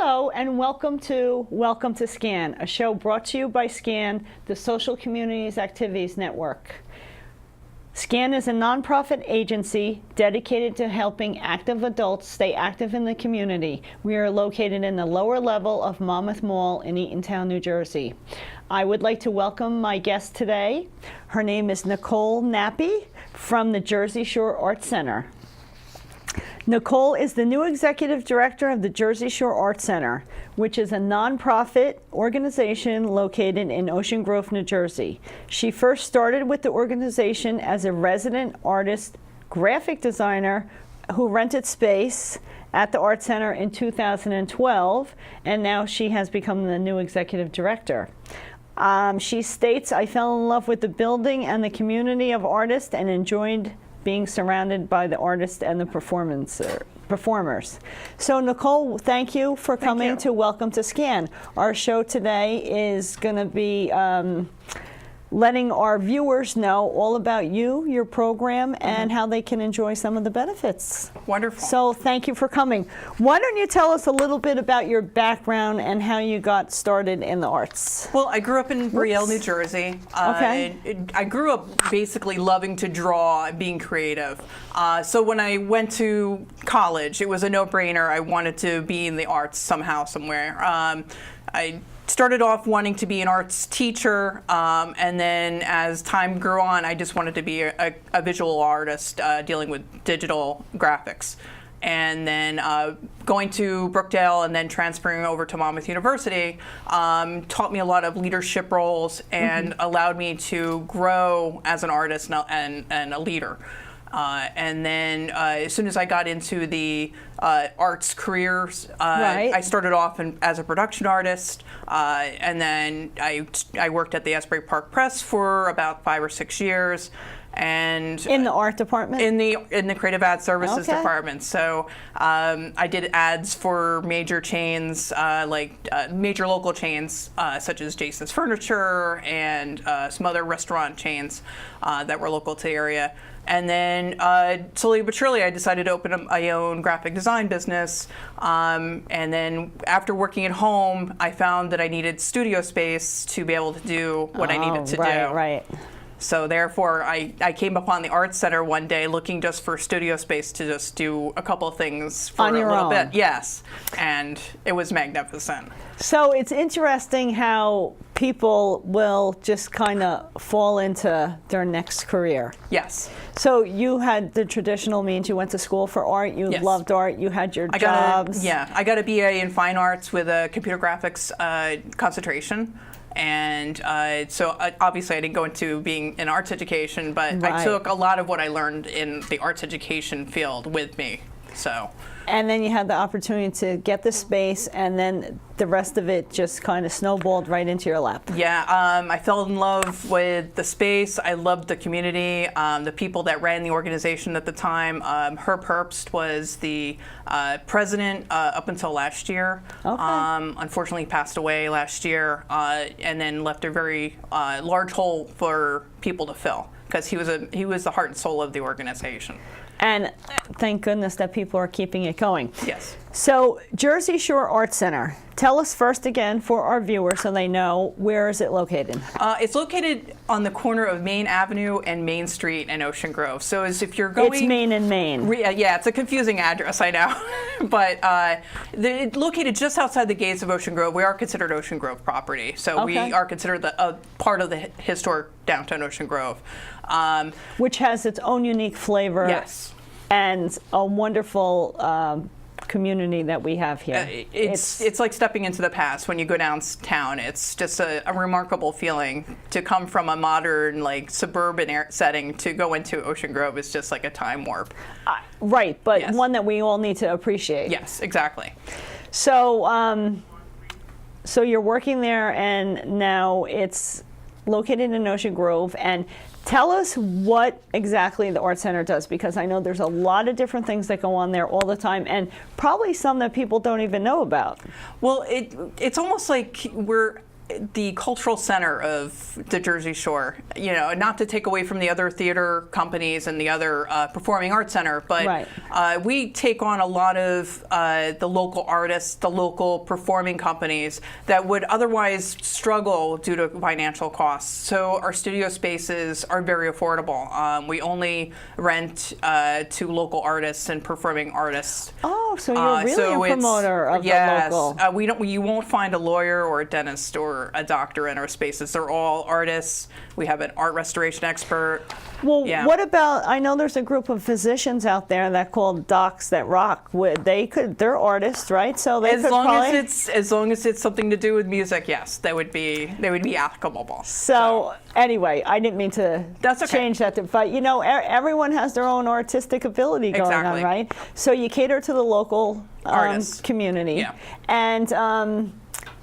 Hello and welcome to SCAN, a show brought to you by SCAN, the Social Communities Activities Network. SCAN is a nonprofit agency dedicated to helping active adults stay active in the community. We are located in the lower level of Monmouth Mall in Eatontown, New Jersey. I would like to welcome my guest today. Her name is Nicole Nappi from the Jersey Shore Arts Center. Nicole is the new executive director of the Jersey Shore Arts Center, which is a nonprofit organization located in Ocean Grove, New Jersey. She first started with the organization as a resident artist, graphic designer who rented space at the Arts Center in 2012, and now she has become the new executive director. She states, "I fell in love with the building and the community of artists and enjoyed being surrounded by the artists and the performers." So Nicole, thank you for coming to Welcome to SCAN. Our show today is going to be letting our viewers know all about you, your program, and how they can enjoy some of the benefits. Wonderful. So thank you for coming. Why don't you tell us a little bit about your background and how you got started in the arts? Well, I grew up in Brielle, New Jersey. Okay. I grew up basically loving to draw and being creative. So when I went to college, it was a no-brainer. I wanted to be in the arts somehow, somewhere. I started off wanting to be an arts teacher, and then as time grew on, I just wanted to be a visual artist dealing with digital graphics. And then going to Brookdale and then transferring over to Monmouth University taught me a lot of leadership roles and allowed me to grow as an artist and a leader. And then as soon as I got into the arts careers, I started off as a production artist, and then I worked at the Asbury Park Press for about 5 or 6 years. And in the art department? In the creative ad services department. So I did ads for major chains, major local chains, such as Jason's Furniture and some other restaurant chains that were local to the area. And then slowly but surely, I decided to open up my own graphic design business. And then after working at home, I found that I needed studio space to be able to do what I needed to do. Right. So therefore, I came upon the Arts Center one day looking just for studio space to just do a couple of things for on your a little own. bit. Yes, and it was magnificent. So it's interesting how people will just kind of fall into their next career. Yes. So you had the traditional means. You went to school for art. You loved art. You had your jobs. I got a BA in fine arts with a computer graphics concentration. And so obviously I didn't go into being in arts education, but I took a lot of what I learned in the arts education field with me. So. And then you had the opportunity to get the space, and then the rest of it just kind of snowballed right into your lap. Yeah, I fell in love with the space. I loved the community, the people that ran the organization at the time. Herb Herbst was the president up until last year. Okay. Unfortunately, he passed away last year, and then left a very large hole for people to fill, because he was the heart and soul of the organization. And thank goodness that people are keeping it going. Yes. So Jersey Shore Arts Center. Tell us first again for our viewers so they know, where is it located? It's located on the corner of Main Avenue and Main Street in Ocean Grove. So as if you're going... It's Main and Main. Yeah, it's a confusing address, I know. But located just outside the gates of Ocean Grove. We are considered Ocean Grove property. So we are considered a part of the historic downtown Ocean Grove. Which has its own unique flavor. Yes. And a wonderful community that we have here. It's like stepping into the past when you go downtown. It's just a remarkable feeling to come from a modern, suburban setting to go into Ocean Grove. Is just like a time warp. Right, but one that we all need to appreciate. Yes, exactly. So, so you're working there, and now it's located in Ocean Grove. And tell us what exactly the Arts Center does, because I know there's a lot of different things that go on there all the time, and probably some that people don't even know about. Well, it's almost like we're the cultural center of the Jersey Shore. You know, not to take away from the other theater companies and the other performing arts center, but Right. we take on a lot of the local artists, the local performing companies that would otherwise struggle due to financial costs. So our studio spaces are very affordable. We only rent to local artists and performing artists. Oh, so you're really a promoter of yes, the local. You won't find a lawyer or a dentist or a doctor in our spaces. They're all artists. We have an art restoration expert. Well, Yeah. what about, I know there's a group of physicians out there that called Docs That Rock. They're artists, right? So they As could long probably, as long as it's something to do with music, yes, they would be applicable. So anyway, I didn't mean to That's okay. change that, but you know, everyone has their own artistic ability going Exactly. on, right? So you cater to the local Artists. community. Yeah. And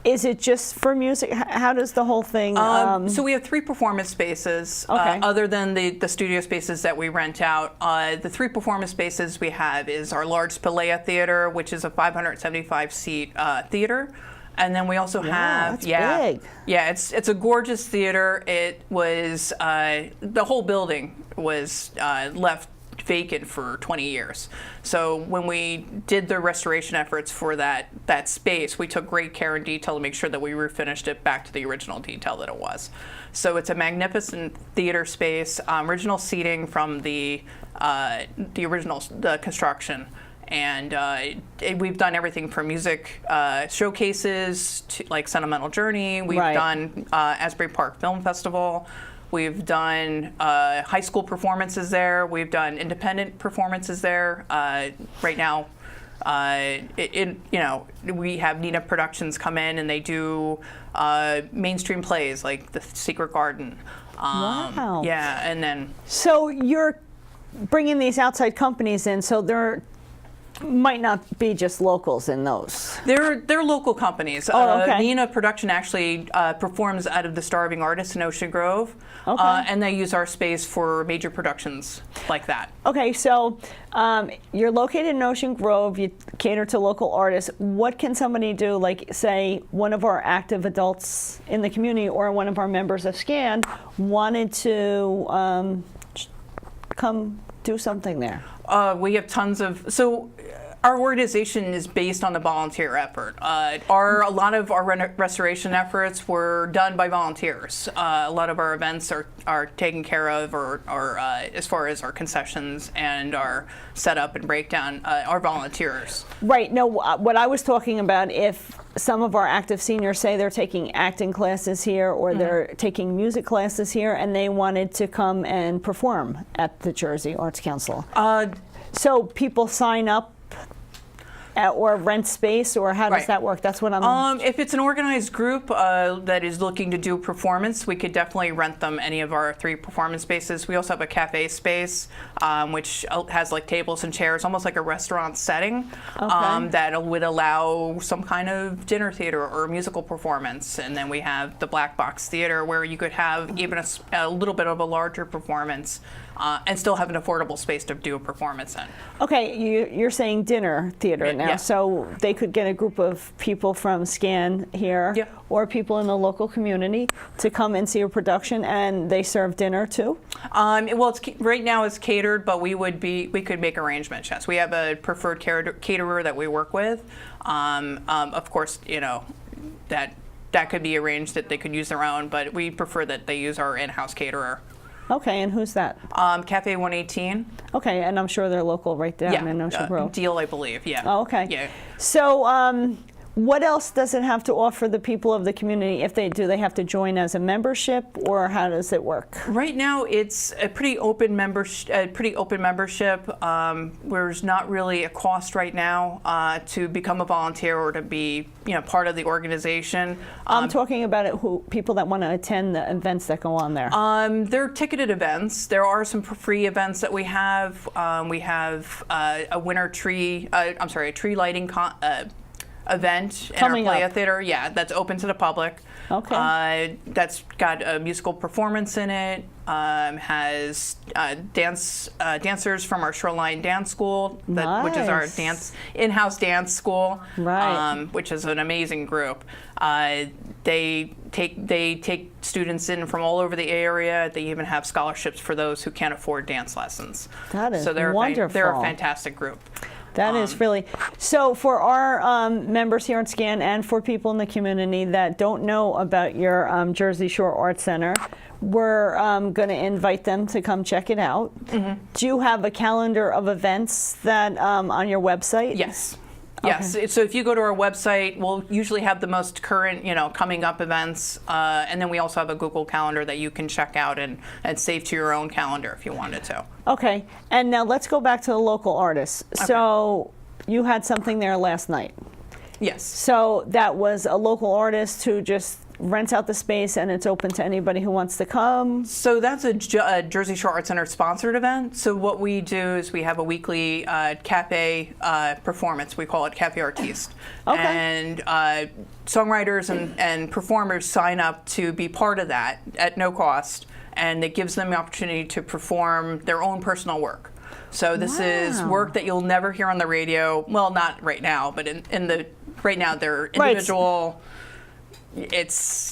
is it just for music? How does the whole thing? So we have 3 performance spaces. Okay. Other than the studio spaces that we rent out, the 3 performance spaces we have is our large Spalea Theater, which is a 575-seat theater. And then we also have that's big. Yeah, it's a gorgeous theater. It was the whole building was left vacant for 20 years. So when we did the restoration efforts for that space, we took great care and detail to make sure that we refinished it back to the original detail that it was. So it's a magnificent theater space, original seating from the construction. And we've done everything from music showcases to like Sentimental Journey. We've Right. done Asbury Park Film Festival. We've done high school performances there. We've done independent performances there. Right now, we have Nina Productions come in and they do mainstream plays like The Secret Garden. Wow. Yeah, and then So you're bringing these outside companies in, so there might not be just locals in those. they're local companies. Oh, okay. Nina Production actually performs out of the Starving Artists in Ocean Grove, Okay. and they use our space for major productions like that. Okay, so you're located in Ocean Grove, you cater to local artists. What can somebody do, like say one of our active adults in the community or one of our members of SCAN wanted to come do something there? We have tons of our organization is based on the volunteer effort. A lot of our restoration efforts were done by volunteers. A lot of our events are taken care of, or as far as our concessions and our setup and breakdown, are volunteers. Right, no, what I was talking about, if some of our active seniors say they're taking acting classes here or they're taking music classes here and they wanted to come and perform at the Jersey Arts Council. So people sign up or rent space, or how does Right. that work? That's what I'm... If it's an organized group that is looking to do performance, we could definitely rent them any of our 3 performance spaces. We also have a cafe space, which has like tables and chairs, almost like a restaurant setting, that would allow some kind of dinner theater or musical performance. And then we have the Black Box Theater, where you could have even a little bit of a larger performance and still have an affordable space to do a performance in. Okay, you're saying dinner theater now, yeah. so they could get a group of people from SCAN here Yeah. or people in the local community to come and see a production, and they serve dinner too? Well, right now it's catered, but we could make arrangements. Yes, we have a preferred caterer that we work with. Of course, that could be arranged that they could use their own, but we prefer that they use our in-house caterer. Okay, and who's that? Cafe 118. Okay, and I'm sure they're local right down in Ocean Grove. Deal, I believe. Yeah. Oh, okay. Yeah. So what else does it have to offer the people of the community? If they do, they have to join as a membership, or how does it work? Right now, it's a pretty open membership. There's not really a cost right now to become a volunteer or to be, part of the organization. I'm talking about people that want to attend the events that go on there. They're ticketed events. There are some free events that we have. We have a tree lighting event in Coming our Playa up. Theater. Yeah, that's open to the public. Okay. That's got a musical performance in it. Has dancers from our Shoreline Dance School, which is our Nice. in-house dance school, Right. which is an amazing group. They take students in from all over the area. They even have scholarships for those who can't afford dance lessons. That is so they're wonderful. They're a fantastic group. That is really, so for our members here on SCAN and for people in the community that don't know about your Jersey Shore Arts Center, we're going to invite them to come check it out. Do you have a calendar of events that on your website? Yes. Yes. So if you go to our website, we'll usually have the most current, coming up events, and then we also have a Google Calendar that you can check out and save to your own calendar if you wanted to. Okay. And now let's go back to the local artists. So you had something there last night. Yes. So that was a local artist who just rents out the space and it's open to anybody who wants to come? So that's a Jersey Shore Arts Center sponsored event. So what we do is we have a weekly cafe performance. We call it Cafe Artiste. Okay. And songwriters and performers sign up to be part of that at no cost. And it gives them the opportunity to perform their own personal work. So this is work that you'll never hear on the radio. Well, not right now, but right now they're individual.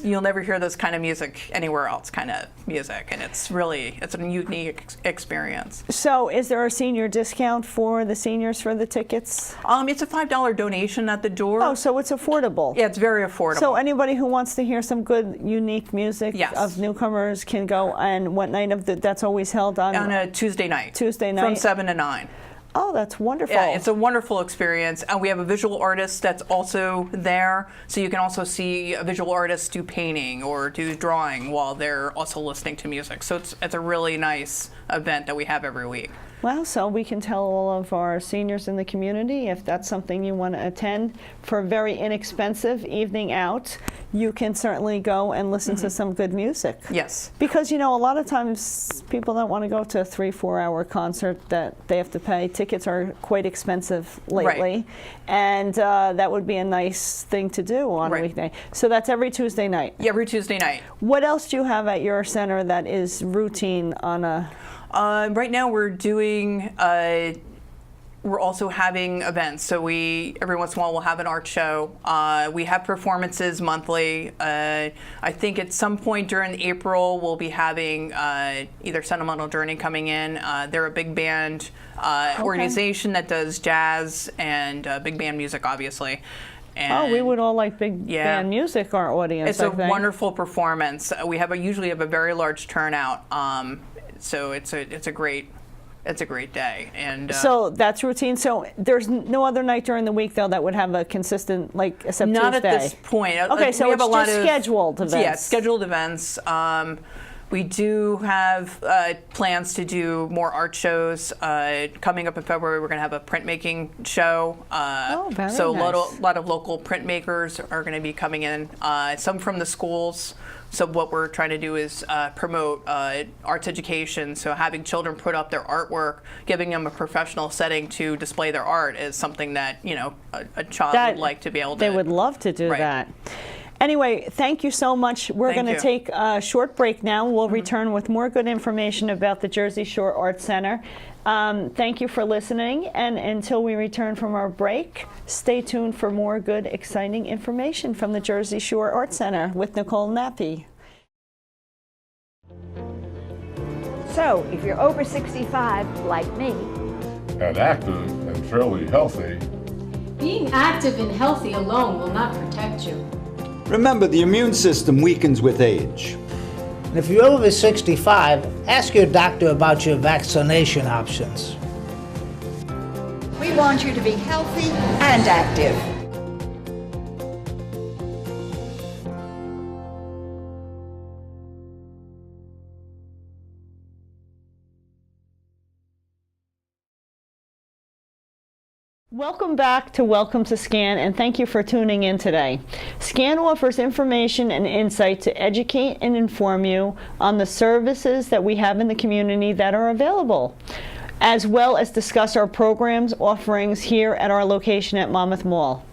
You'll never hear this kind of music anywhere else, kind of music, and it's a unique experience. So is there a senior discount for the seniors for the tickets? It's a $5 donation at the door. Oh, so it's affordable. Yeah, it's very affordable. So anybody who wants to hear some good, unique music Yes. of newcomers can go. And what night of that's always held on a Tuesday night. Tuesday night? From 7 to 9. Oh, that's wonderful. Yeah, it's a wonderful experience. And we have a visual artist that's also there. So you can also see a visual artist do painting or do drawing while they're also listening to music. So it's a really nice event that we have every week. Well, so we can tell all of our seniors in the community, if that's something you want to attend for a very inexpensive evening out, you can certainly go and listen to some good music. Yes. Because, a lot of times people don't want to go to a 3-4 hour concert that they have to pay. Tickets are quite expensive lately. Right. And that would be a nice thing to do on a weekday. So that's every Tuesday night. Yeah, every Tuesday night. What else do you have at your center that is routine on a... Right now we're doing, we're also having events. So every once in a while we'll have an art show. We have performances monthly. I think at some point during April we'll be having either Sentimental Journey coming in. They're a big band organization that does jazz and big band music, obviously. And we would all like big band music, our audience. It's a wonderful performance. We usually have a very large turnout. So it's a great day. And so that's routine. So there's no other night during the week though that would have a consistent except not Tuesday. at this point. Okay, so we have it's a lot just of scheduled events. Yeah, scheduled events. We do have plans to do more art shows. Coming up in February, we're going to have a printmaking show. Very so nice. a lot of local printmakers are going to be coming in. Some from the schools. So what we're trying to do is promote arts education. So having children put up their artwork, giving them a professional setting to display their art is something that a child would like to be able to. They would love to do that. Anyway, thank you so much. We're going to take a short break now. We'll return with more good information about the Jersey Shore Arts Center. Thank you for listening, and until we return from our break, stay tuned for more good, exciting information from the Jersey Shore Arts Center with Nicole Nappi. So, if you're over 65, like me, and active and fairly healthy, being active and healthy alone will not protect you. Remember, the immune system weakens with age. And if you're over 65, ask your doctor about your vaccination options. we want you to be healthy and active. Welcome back to Welcome to SCAN, and thank you for tuning in today. SCAN offers information and insight to educate and inform you on the services that we have in the community that are available, as well as discuss our programs offerings here at our location at Monmouth Mall.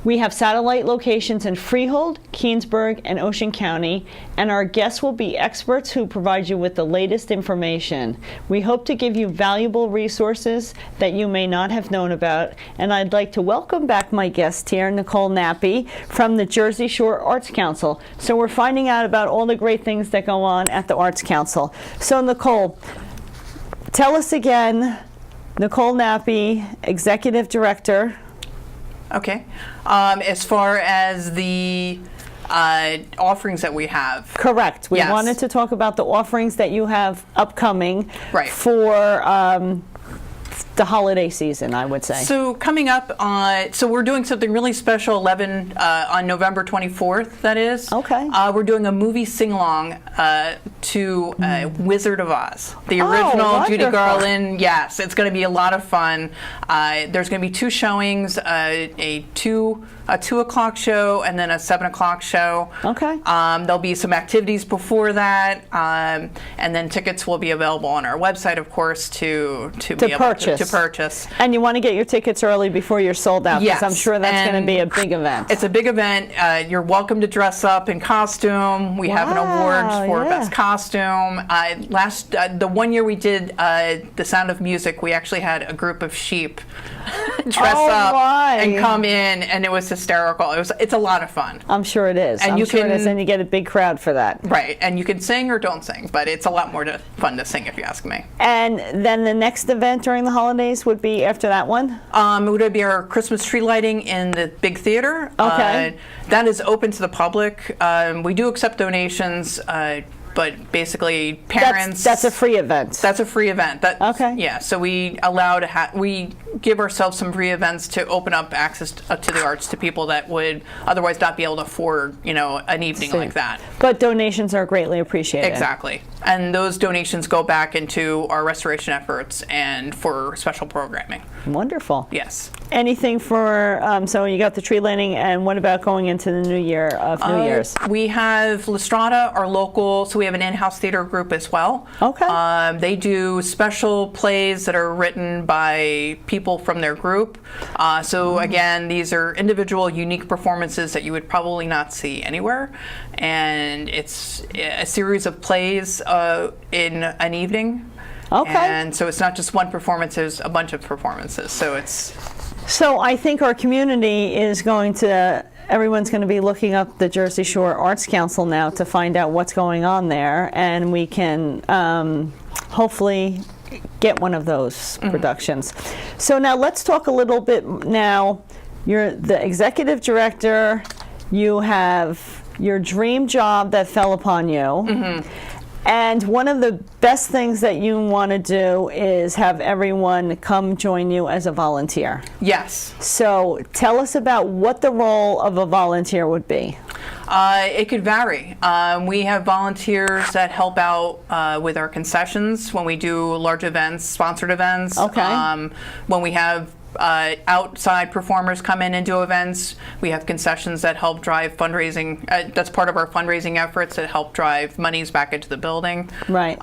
We have satellite locations in Freehold, Keensburg, and Ocean County, and our guests will be experts who provide you with the latest information. We hope to give you valuable resources that you may not have known about, and I'd like to welcome back my guest here, Nicole Nappi, from the Jersey Shore Arts Council. So we're finding out about all the great things that go on at the Arts Council. So Nicole, tell us again, Nicole Nappi, Executive Director. Okay. As far as the offerings that we have. Correct. We Yes. wanted to talk about the offerings that you have upcoming Right. for the holiday season, I would say. So coming up, so we're doing something really special on November 24th, that is. Okay. We're doing a movie sing-along to Wizard of Oz. The original Judy wonderful. Garland. Yes, it's going to be a lot of fun. There's going to be 2 showings, a 2 o'clock show and then a 7 o'clock show. Okay. There'll be some activities before that, and then tickets will be available on our website, of course, to be able purchase. to purchase. And you want to get your tickets early before you're sold out, because Yes, I'm sure that's going and to be a big event. It's a big event. You're welcome to dress up in costume. We have an award Wow, for yeah. best costume. The one year we did The Sound of Music, we actually had a group of sheep dress Oh, up my. and come in, and it was hysterical. It's a lot of fun. I'm sure it is. And I'm you sure it is, can- and you get a big crowd for that. Right, and you can sing or don't sing, but it's a lot more fun to sing if you ask me. And then the next event during the holidays would be after that one? It would be our Christmas tree lighting in the big theater. Okay. That is open to the public. We do accept donations, but basically parents. That's a free event. That's a free event. Okay. Yeah. So we we give ourselves some free events to open up access to the arts to people that would otherwise not be able to afford, an evening like that. But donations are greatly appreciated. Exactly. And those donations go back into our restoration efforts and for special programming. Wonderful. Yes. Anything for, so you got the tree lighting, and what about going into the new year of New Year's? We have La Strada, our local, so we have an in-house theater group as well. Okay. They do special plays that are written by people from their group. So again, these are individual, unique performances that you would probably not see anywhere. And it's a series of plays in an evening. Okay. And so it's not just one performance, there's a bunch of performances. So it's... So I think our community is everyone's going to be looking up the Jersey Shore Arts Council now to find out what's going on there, and we can hopefully get one of those productions. So now let's talk a little bit now. You're the executive director. You have your dream job that fell upon you. And one of the best things that you want to do is have everyone come join you as a volunteer. Yes. So tell us about what the role of a volunteer would be. It could vary. We have volunteers that help out with our concessions when we do large events, sponsored events. Okay. When we have outside performers come in and do events, we have concessions that help drive fundraising. That's part of our fundraising efforts that help drive monies back into the building. Right.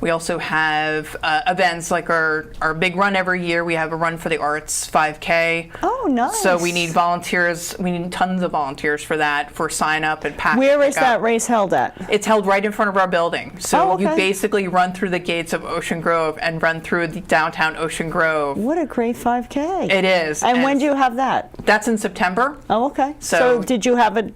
We also have events like our big run every year. We have a Run for the Arts 5K. Oh, nice. So we need volunteers. We need tons of volunteers for that, for sign up and pack. Where is that race held at? It's held right in front of our building. So Oh, okay. you basically run through the gates of Ocean Grove and run through the downtown Ocean Grove. What a great 5K. It is. And when do you have that? That's in September. Oh, okay. So did you have it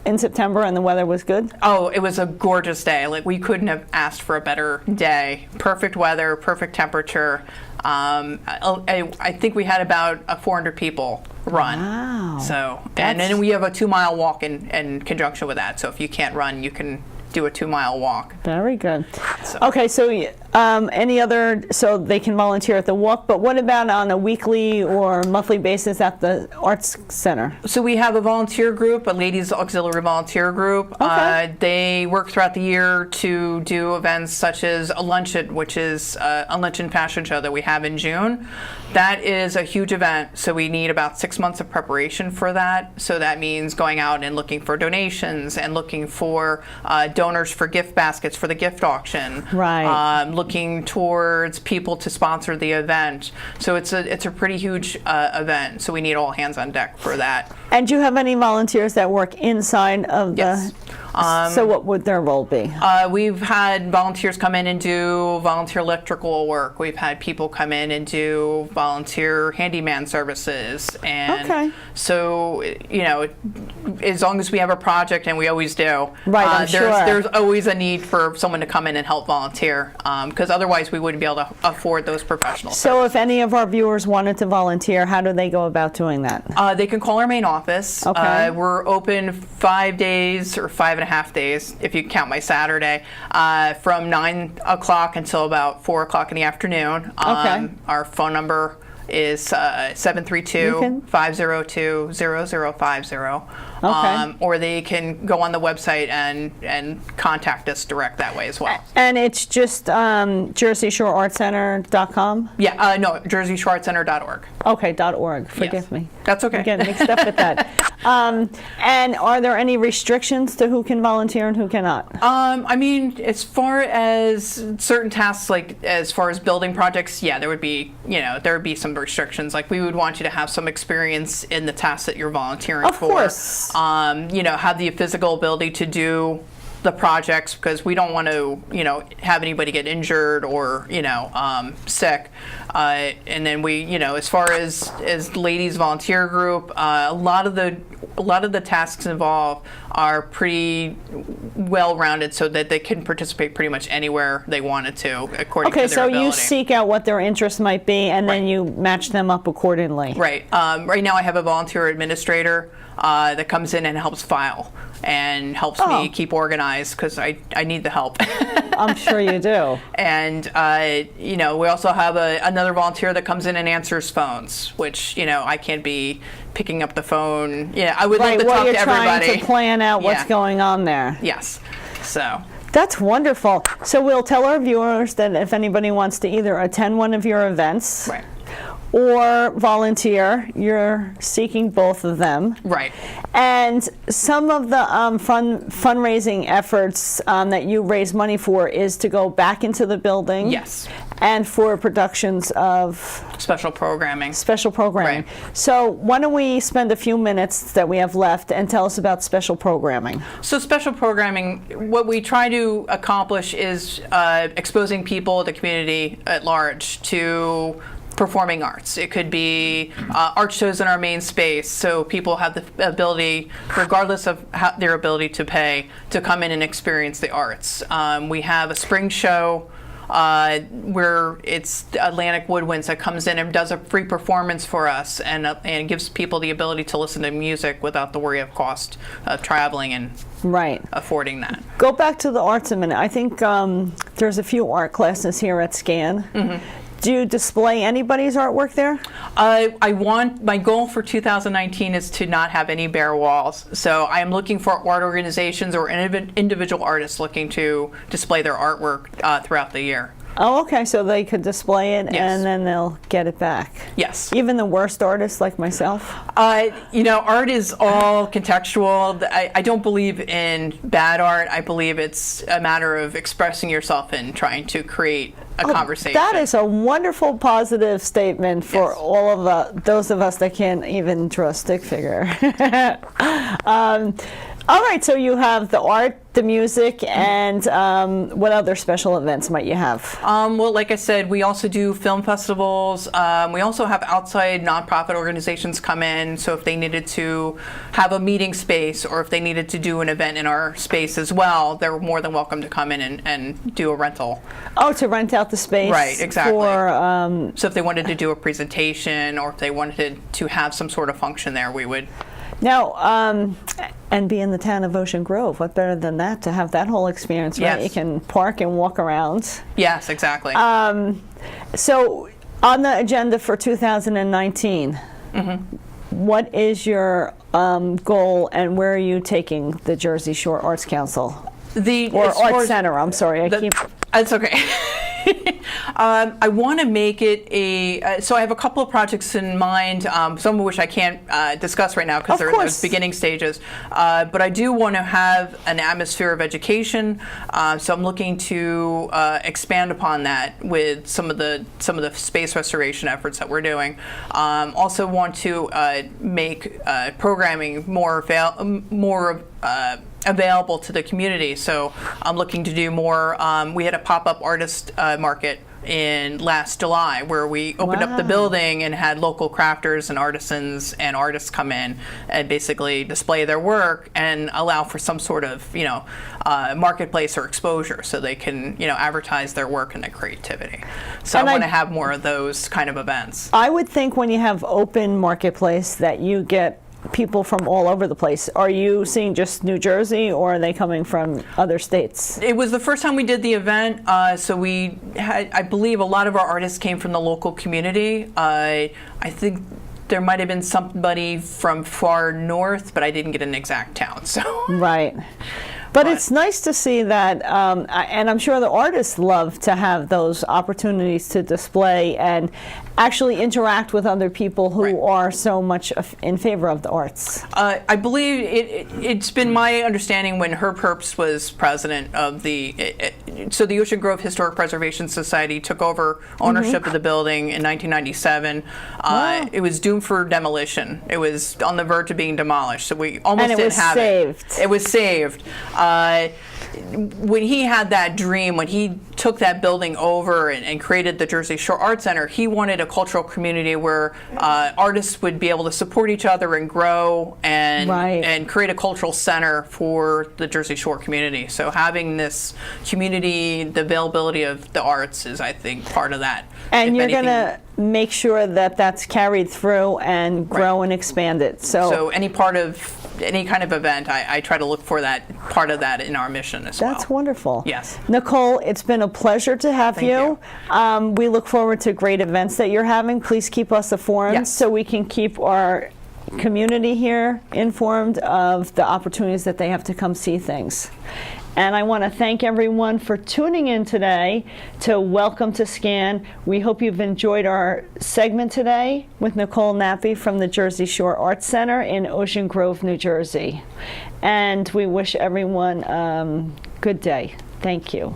in September and the weather was good? Oh, it was a gorgeous day. Like, we couldn't have asked for a better day. Perfect weather, perfect temperature. I think we had about 400 people run. Wow. So, and then we have a 2-mile walk in conjunction with that. So if you can't run, you can do a 2-mile walk. Very good. So- Okay, so any other, so they can volunteer at the walk, but what about on a weekly or monthly basis at the Arts Center? So we have a volunteer group, a ladies auxiliary volunteer group. Okay. They work throughout the year to do events such as a luncheon, which is a luncheon fashion show that we have in June. That is a huge event, so we need about 6 months of preparation for that. So that means going out and looking for donations and looking for donors for gift baskets for the gift auction. Right. looking towards people to sponsor the event. So it's a pretty huge event. So we need all hands on deck for that. And do you have any volunteers that work inside of the? Yes. So what would their role be? We've had volunteers come in and do volunteer electrical work. We've had people come in and do volunteer handyman services. And Okay. so, you know, as long as we have a project, and we always do, Right, I'm sure. there's always a need for someone to come in and help volunteer, because otherwise we wouldn't be able to afford those professionals. So if any of our viewers wanted to volunteer, how do they go about doing that? They can call our main office. Okay. We're open 5 days or 5.5 days, if you count my Saturday, from 9 o'clock until about 4 o'clock in the afternoon. Okay. Our phone number is 732-502-0050. Okay. Or they can go on the website and contact us direct that way as well. And it's just JerseyShoreArtCenter.com? Yeah, no, JerseyShoreArtCenter.org. Okay, .org. Forgive Yes. me. That's okay. I'm getting mixed up with that. And are there any restrictions to who can volunteer and who cannot? I mean, as far as certain tasks, like as far as building projects, yeah, there would be some restrictions. Like we would want you to have some experience in the tasks that you're volunteering Of for. course. Have the physical ability to do the projects, because we don't want to, have anybody get injured or, sick. And then we, as far as ladies volunteer group, a lot of the tasks involved are pretty well-rounded, so that they can participate pretty much anywhere they wanted to, according to Okay, their so ability. you seek out what their interests might be, and then you match them up accordingly. Right. Right now I have a volunteer administrator that comes in and helps file and helps me keep organized, because I need the help. I'm sure you do. And, we also have another volunteer that comes in and answers phones, which, I can't be picking up the phone. Yeah, I would love to talk to everybody. While you're trying to plan out what's Yeah. going on there. Yes. So. That's wonderful. So we'll tell our viewers that if anybody wants to either attend one of your events, Right. or volunteer, you're seeking both of them. Right. And some of the fundraising efforts that you raise money for is to go back into the building. Yes. And for productions of Special programming. special programming. Right. So why don't we spend a few minutes that we have left and tell us about special programming. So special programming, what we try to accomplish is exposing people, the community at large, to performing arts. It could be art shows in our main space, so people have the ability, regardless of their ability to pay, to come in and experience the arts. We have a spring show where it's Atlantic Woodwinds that comes in and does a free performance for us, and gives people the ability to listen to music without the worry of cost of traveling and Right. affording that. Go back to the arts a minute. I think there's a few art classes here at SCAN. Mm-hmm. Do you display anybody's artwork there? My goal for 2019 is to not have any bare walls. So I am looking for art organizations or individual artists looking to display their artwork throughout the year. Oh, okay, so they could display it Yes. and then they'll get it back. Yes. Even the worst artists like myself? Art is all contextual. I don't believe in bad art. I believe it's a matter of expressing yourself and trying to create a conversation. That is a wonderful positive statement for Yes. all of those of us that can't even draw a stick figure. All right, so you have the art, the music, and what other special events might you have? Well, like I said, we also do film festivals. We also have outside nonprofit organizations come in. So if they needed to have a meeting space, or if they needed to do an event in our space as well, they're more than welcome to come in and do a rental. Oh, to rent out the space? Right, exactly. For, So if they wanted to do a presentation, or if they wanted to have some sort of function there, we would. now, and be in the town of Ocean Grove. What better than that, to have that whole experience, right? Yes. You can park and walk around. Yes, exactly. So on the agenda for 2019, what is your goal, and where are you taking the Jersey Shore Arts Council? Or as far Arts as- Center, I'm sorry. That's okay. I want to make it so I have a couple of projects in mind, some of which I can't discuss right now because they're in those beginning stages. But I do want to have an atmosphere of education, so I'm looking to expand upon that with some of the space restoration efforts that we're doing. Also want to make programming more available to the community. So I'm looking to do more. We had a pop-up artist market in last July where we opened up the building and had local crafters and artisans and artists come in and basically display their work and allow for some sort of marketplace or exposure so they can advertise their work and their creativity. So I want to have more of those kind of events. I would think when you have open marketplace that you get people from all over the place. Are you seeing just New Jersey, or are they coming from other states? It was the first time we did the event, so we had, I believe, a lot of our artists came from the local community. I think there might have been somebody from far north, but I didn't get an exact town. So right. But it's nice to see that, and I'm sure the artists love to have those opportunities to display and actually interact with other people who are so much in favor of the arts. I believe it's been my understanding when Herb Herbst was president of so the Ocean Grove Historic Preservation Society took over ownership of the building in 1997. It was doomed for demolition. It was on the verge of being demolished, so we almost didn't have it. It was saved. When he had that dream, when he took that building over and created the Jersey Shore Art Center, he wanted a cultural community where artists would be able to support each other and grow and create a cultural center for the Jersey Shore community. So having this community, the availability of the arts is, I think, part of that. And you're going to make sure that that's carried through and grow and expand it. So any part of any kind of event, I try to look for that part of that in our mission as well. That's wonderful. Yes. Nicole, it's been a pleasure to have you. We look forward to great events that you're having. Please keep us informed so we can keep our community here informed of the opportunities that they have to come see things. And I want to thank everyone for tuning in today to Welcome to SCAN. We hope you've enjoyed our segment today with Nicole Nappi from the Jersey Shore Arts Center in Ocean Grove, New Jersey. And we wish everyone a good day. Thank you.